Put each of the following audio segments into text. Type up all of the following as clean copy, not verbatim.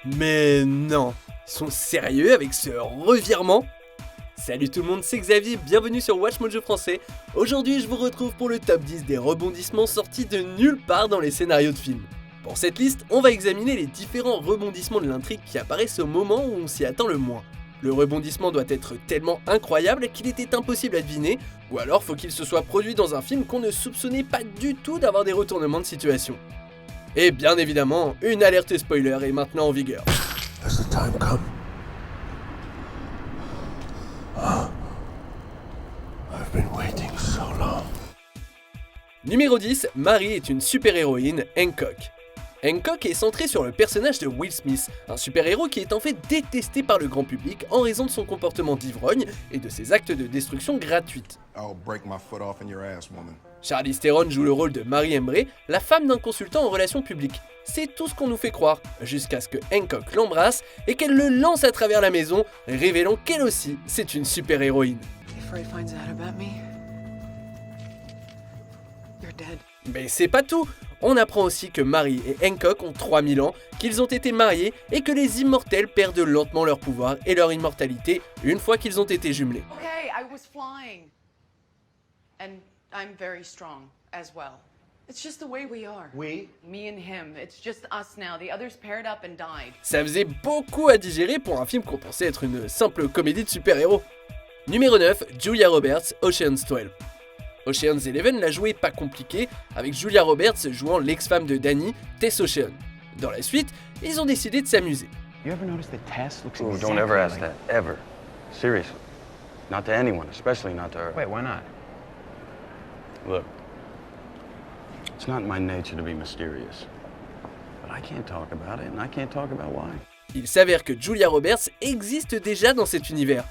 Mais non, ils sont sérieux avec ce revirement? Salut tout le monde, c'est Xavier, bienvenue sur Watch Mojo Français. Aujourd'hui je vous retrouve pour le top 10 des rebondissements sortis de nulle part dans les scénarios de films. Pour cette liste, on va examiner les différents rebondissements de l'intrigue qui apparaissent au moment où on s'y attend le moins. Le rebondissement doit être tellement incroyable qu'il était impossible à deviner, ou alors faut qu'il se soit produit dans un film qu'on ne soupçonnait pas du tout d'avoir des retournements de situation. Et bien évidemment, une alerte spoiler est maintenant en vigueur. Has the time come? I've been waiting so long. Numéro 10, Marie est une super-héroïne, Hancock. Hancock est centré sur le personnage de Will Smith, un super-héros qui est en fait détesté par le grand public en raison de son comportement d'ivrogne et de ses actes de destruction gratuite. I'll break my foot off in your ass, woman. Charlize Theron joue le rôle de Marie Embree, la femme d'un consultant en relations publiques. C'est tout ce qu'on nous fait croire, jusqu'à ce que Hancock l'embrasse et qu'elle le lance à travers la maison, révélant qu'elle aussi, c'est une super-héroïne. Mais c'est pas tout. On apprend aussi que Marie et Hancock ont 3000 ans, qu'ils ont été mariés et que les immortels perdent lentement leur pouvoir et leur immortalité une fois qu'ils ont été jumelés. Okay, I was flying. And I'm very strong as well. It's just the way we are. We? Me and him. It's just us now. The others paired up and died. Ça faisait beaucoup à digérer pour un film qu'on pensait être une simple comédie de super-héros. Numéro 9, Julia Roberts, Ocean's 12. Ocean's 11 l'a joué pas compliqué, avec Julia Roberts jouant l'ex-femme de Danny, Tess Ocean. Dans la suite, ils ont décidé de s'amuser. You ever notice that Tess looks Ooh, exactly don't ever ask like... that, ever. Seriously. Not to anyone, especially not to her. Wait, why not? Look, it's not in my nature to be mysterious. But I can't talk about it, and I can't talk about why. Il s'avère que Julia Roberts existe déjà dans cet univers.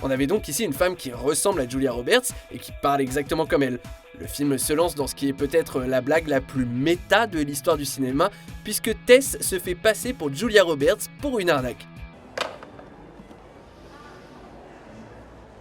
On avait donc ici une femme qui ressemble à Julia Roberts et qui parle exactement comme elle. Le film se lance dans ce qui est peut-être la blague la plus méta de l'histoire du cinéma, puisque Tess se fait passer pour Julia Roberts pour une arnaque.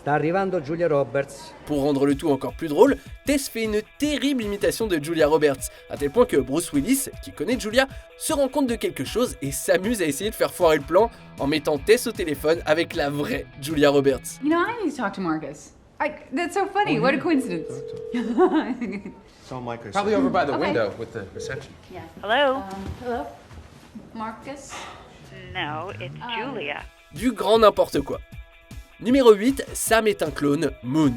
Sta arrivando Julia Roberts. Pour rendre le tout encore plus drôle, Tess fait une terrible imitation de Julia Roberts, à tel point que Bruce Willis, qui connaît Julia, se rend compte de quelque chose et s'amuse à essayer de faire foirer le plan en mettant Tess au téléphone avec la vraie Julia Roberts. You know, I need to talk to Marcus. That's so funny. What a coincidence. So Micah Probably over by the window with the reception. Yeah. Hello? Hello? Marcus? No, it's Julia. Du grand n'importe quoi. Numéro 8, Sam est un clone, Moon.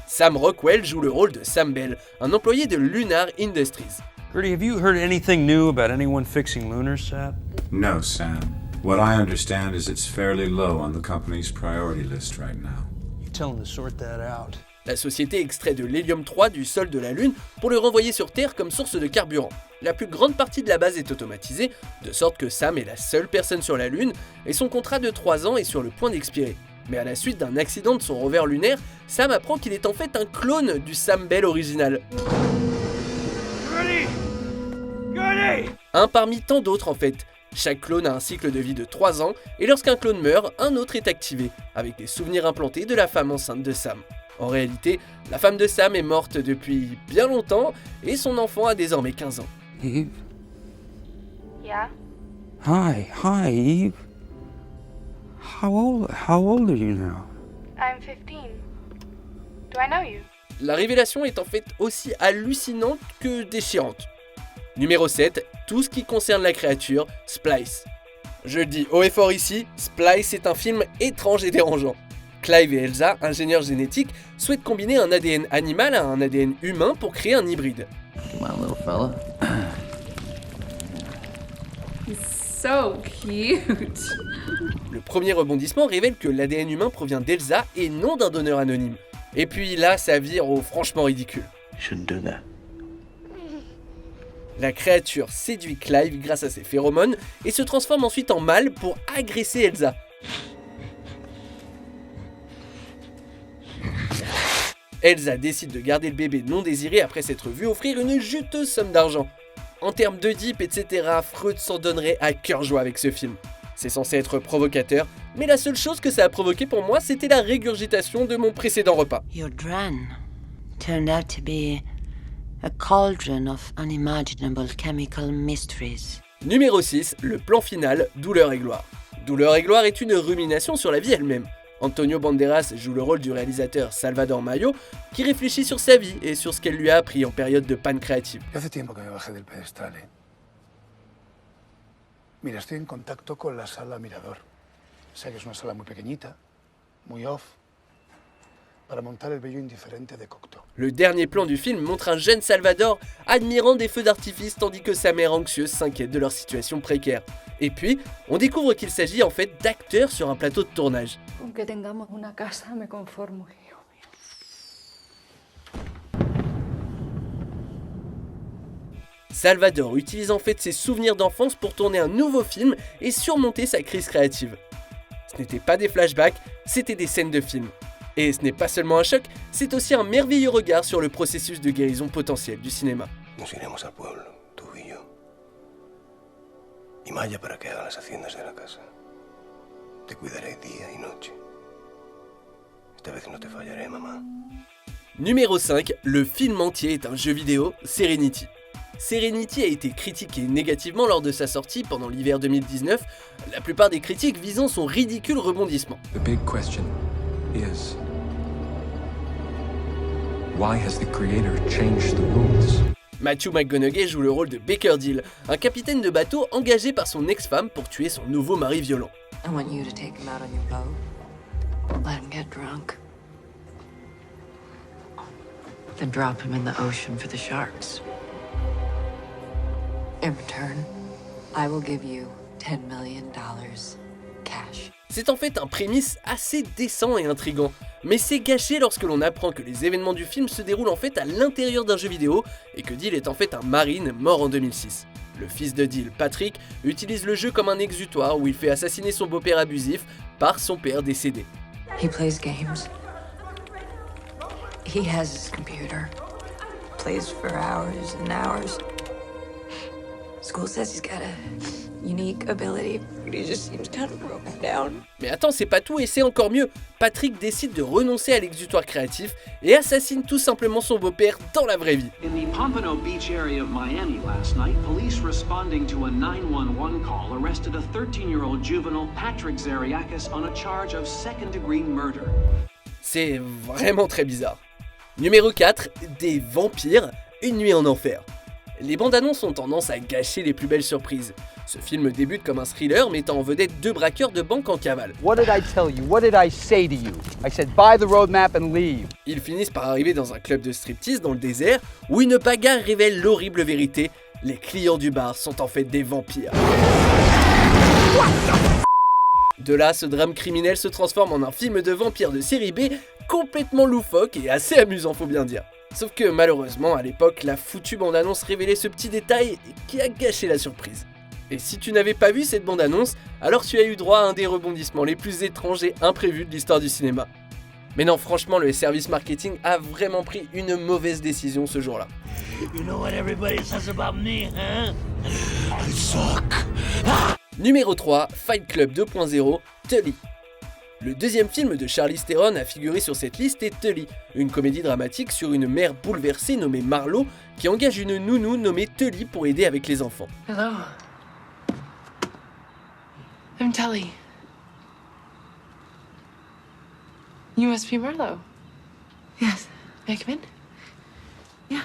Sam Rockwell joue le rôle de Sam Bell, un employé de Lunar Industries. Gertie, have you heard anything new about anyone fixing Lunar Sat? No, Sam. What I understand is it's fairly low on the company's priority list right now. You tell him to sort that out. La société extrait de l'hélium-3 du sol de la Lune pour le renvoyer sur Terre comme source de carburant. La plus grande partie de la base est automatisée, de sorte que Sam est la seule personne sur la Lune et son contrat de 3 ans est sur le point d'expirer. Mais à la suite d'un accident de son rover lunaire, Sam apprend qu'il est en fait un clone du Sam Bell original. Un parmi tant d'autres en fait. Chaque clone a un cycle de vie de 3 ans, et lorsqu'un clone meurt, un autre est activé, avec les souvenirs implantés de la femme enceinte de Sam. En réalité, la femme de Sam est morte depuis bien longtemps, et son enfant a désormais 15 ans. Eve? Yeah? Hi, Eve. How old are you now? I'm 15. Do I know you? La révélation est en fait aussi hallucinante que déchirante. Numéro 7, tout ce qui concerne la créature, Splice. Je le dis haut et fort ici, Splice est un film étrange et dérangeant. Clive et Elsa, ingénieurs génétiques, souhaitent combiner un ADN animal à un ADN humain pour créer un hybride. Come on, little fella. He's so cute. Le premier rebondissement révèle que l'ADN humain provient d'Elsa et non d'un donneur anonyme. Et puis là, ça vire au franchement ridicule. Shouldn't do that. La créature séduit Clive grâce à ses phéromones et se transforme ensuite en mâle pour agresser Elsa. Elsa décide de garder le bébé non désiré après s'être vue offrir une juteuse somme d'argent. En termes d'Oedipe, etc., Freud s'en donnerait à cœur joie avec ce film. C'est censé être provocateur, mais la seule chose que ça a provoqué pour moi, c'était la régurgitation de mon précédent repas. Your Dran turned out to be a cauldron of unimaginable chemical mysteries. Numéro 6, le plan final, Douleur et gloire. Douleur et gloire est une rumination sur la vie elle-même. Antonio Banderas joue le rôle du réalisateur Salvador Mayo, qui réfléchit sur sa vie et sur ce qu'elle lui a appris en période de panne créative. Hace tiempo que me bajé del pedestal, ¿eh? Mira, estoy en contacto con la sala Mirador. Sé que es una sala muy pequeñita, muy off, para montar el bello indiferente de Cocteau. Le dernier plan du film montre un jeune Salvador admirant des feux d'artifice tandis que sa mère anxieuse s'inquiète de leur situation précaire. Et puis, on découvre qu'il s'agit en fait d'acteurs sur un plateau de tournage. Aunque tengamos una casa, me conformo. Salvador utilise en fait ses souvenirs d'enfance pour tourner un nouveau film et surmonter sa crise créative. Ce n'étaient pas des flashbacks, c'était des scènes de film. Et ce n'est pas seulement un choc, c'est aussi un merveilleux regard sur le processus de guérison potentielle du cinéma. Nos iremos al pueblo, tú y yo. Y Maya para que haga las haciendas de la casa. Te cuidaré día y noche. Esta vez no te fallaré, mamá. Numéro 5, le film entier est un jeu vidéo, Serenity. Serenity a été critiqué négativement lors de sa sortie pendant l'hiver 2019, la plupart des critiques visant son ridicule rebondissement. The big question is, why has the creator changed the rules? Matthew McConaughey joue le rôle de Baker Dill, un capitaine de bateau engagé par son ex-femme pour tuer son nouveau mari violent. I want you to take him out on your boat, let him get drunk, then drop him in the ocean for the sharks. In return, I will give you $10 million cash. C'est en fait un prémisse assez décent et intriguant, mais c'est gâché lorsque l'on apprend que les événements du film se déroulent en fait à l'intérieur d'un jeu vidéo et que Dill est en fait un marine mort en 2006. Le fils de Dill, Patrick, utilise le jeu comme un exutoire où il fait assassiner son beau-père abusif par son père décédé. He plays games. He has his computer. Plays for hours and hours. School says he's got a unique ability, but he just seems kind of broken down. Mais attends, c'est pas tout et c'est encore mieux. Patrick décide de renoncer à l'exutoire créatif et assassine tout simplement son beau-père dans la vraie vie. In the Pompano Beach area of Miami last night, police responding to a 911 call arrested a 13-year-old juvenile, Patrick Zariakis, on a charge of second-degree murder. C'est vraiment très bizarre. Numéro 4, des vampires, une nuit en enfer. Les bandes annonces ont tendance à gâcher les plus belles surprises. Ce film débute comme un thriller mettant en vedette deux braqueurs de banque en cavale. What did I tell you? What did I say to you? I said buy the roadmap and leave. Ils finissent par arriver dans un club de striptease dans le désert où une bagarre révèle l'horrible vérité. Les clients du bar sont en fait des vampires. De là, ce drame criminel se transforme en un film de vampires de série B complètement loufoque et assez amusant, faut bien dire. Sauf que malheureusement, à l'époque, la foutue bande-annonce révélait ce petit détail qui a gâché la surprise. Et si tu n'avais pas vu cette bande-annonce, alors tu as eu droit à un des rebondissements les plus étranges et imprévus de l'histoire du cinéma. Mais non, franchement, le service marketing a vraiment pris une mauvaise décision ce jour-là. You know what everybody says about me, huh? I suck. Numéro 3, Fight Club 2.0, Tully. Le deuxième film de Charlize Theron à figurer sur cette liste est Tully, une comédie dramatique sur une mère bouleversée nommée Marlo qui engage une nounou nommée Tully pour aider avec les enfants. Hello. I'm Tully. You must be Marlo. Yes. May I come in? Yeah.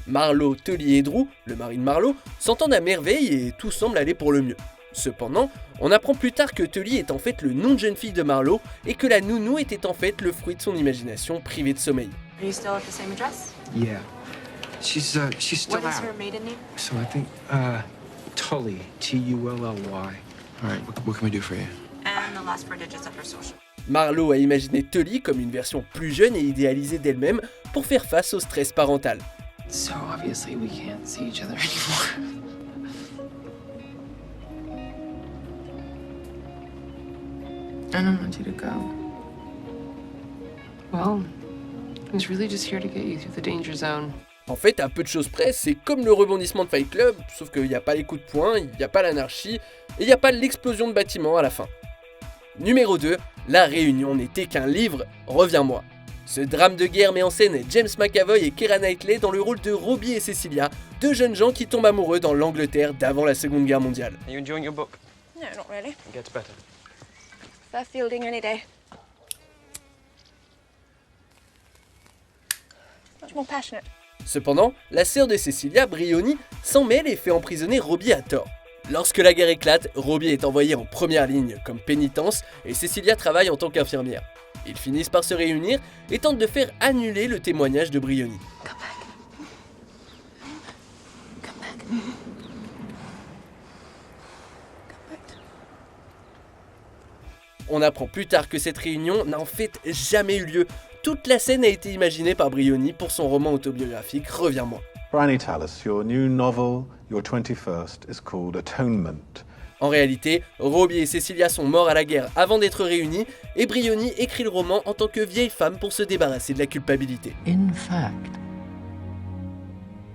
Marlo, Tully et Drew, le mari de Marlo, s'entendent à merveille et tout semble aller pour le mieux. Cependant, on apprend plus tard que Tully est en fait le nom de jeune fille de Marlo et que la nounou était en fait le fruit de son imagination privée de sommeil. Are you still at the same address? Yeah. She's still What is out. her maiden name? So I think, Tully, Tully. All right, what can we do for you? And the last four digits of her social. Marlo a imaginé Tully comme une version plus jeune et idéalisée d'elle-même pour faire face au stress parental. So obviously we can't see each other anymore. I don't want you to go. Well, I was really just here to get you through the danger zone. En fait, à peu de choses près, c'est comme le rebondissement de Fight Club, sauf qu'il n'y a pas les coups de poing, il n'y a pas l'anarchie, et il n'y a pas l'explosion de bâtiment à la fin. Numéro 2, La Réunion n'était qu'un livre, reviens-moi. Ce drame de guerre met en scène James McAvoy et Keira Knightley dans le rôle de Robbie et Cecilia, deux jeunes gens qui tombent amoureux dans l'Angleterre d'avant la Seconde Guerre mondiale. Are you enjoying your book? No, not really. It gets better. Fair fielding any day. Much more passionate. Cependant, la sœur de Cecilia, Briony, s'en mêle et fait emprisonner Robbie à tort. Lorsque la guerre éclate, Robbie est envoyé en première ligne comme pénitence et Cecilia travaille en tant qu'infirmière. Ils finissent par se réunir et tentent de faire annuler le témoignage de Briony. On apprend plus tard que cette réunion n'a en fait jamais eu lieu. Toute la scène a été imaginée par Briony pour son roman autobiographique Reviens-moi. Bryony Tallis, your new novel, your 21st, is called Atonement. En réalité, Robbie et Cecilia sont morts à la guerre avant d'être réunis et Briony écrit le roman en tant que vieille femme pour se débarrasser de la culpabilité. In fact,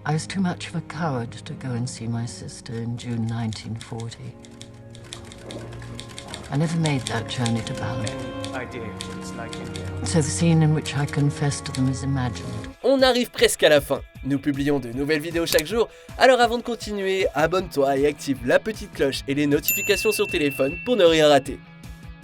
I was too much of a coward to go and see my sister in June 1940. I never made that journey to Ballard. So the scene in which I confess to them is imagined. On arrive presque à la fin. Nous publions de nouvelles vidéos chaque jour, alors avant de continuer, abonne-toi et active la petite cloche et les notifications sur téléphone pour ne rien rater.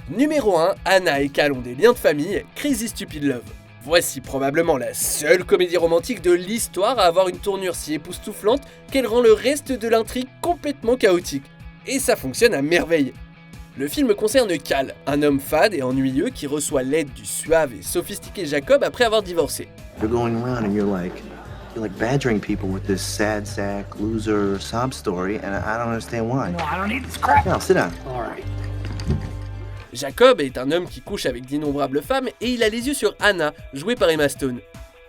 Numéro 1, Anna et Cal ont des liens de famille, Crazy Stupid Love. Voici probablement la seule comédie romantique de l'histoire à avoir une tournure si époustouflante qu'elle rend le reste de l'intrigue complètement chaotique. Et ça fonctionne à merveille. Le film concerne Cal, un homme fade et ennuyeux qui reçoit l'aide du suave et sophistiqué Jacob après avoir divorcé. You're going around and you're like badgering people with this sad sack, loser, sob story, and I don't understand why. No, I don't need this crap. No, sit down. All right. Jacob est un homme qui couche avec d'innombrables femmes et il a les yeux sur Anna, jouée par Emma Stone.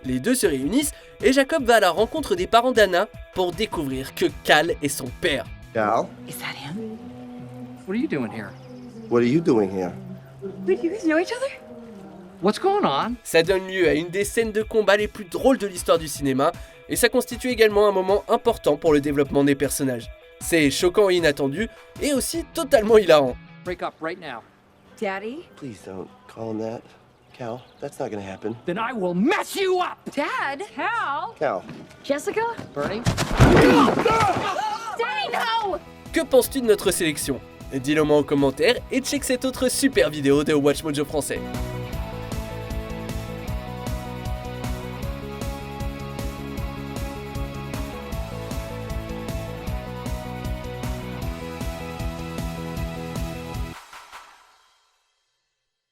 Les deux se réunissent et Jacob va à la rencontre des parents d'Anna pour découvrir que Cal est son père. Cal? Is that him? What are you doing here? What are you doing here? Wait, you guys know each other? What's going on? Ça donne lieu à une des scènes de combat les plus drôles de l'histoire du cinéma et ça constitue également un moment important pour le développement des personnages. C'est choquant et inattendu et aussi totalement hilarant. Break up right now. Daddy? Please don't call him that. Cal, that's not gonna happen. Then I will mess you up. Dad? Cal? Cal. Jessica? Bernie? Daddy, no! Que penses-tu de notre sélection ? Dis-le moi en commentaire et check cette autre super vidéo de Watch Mojo français.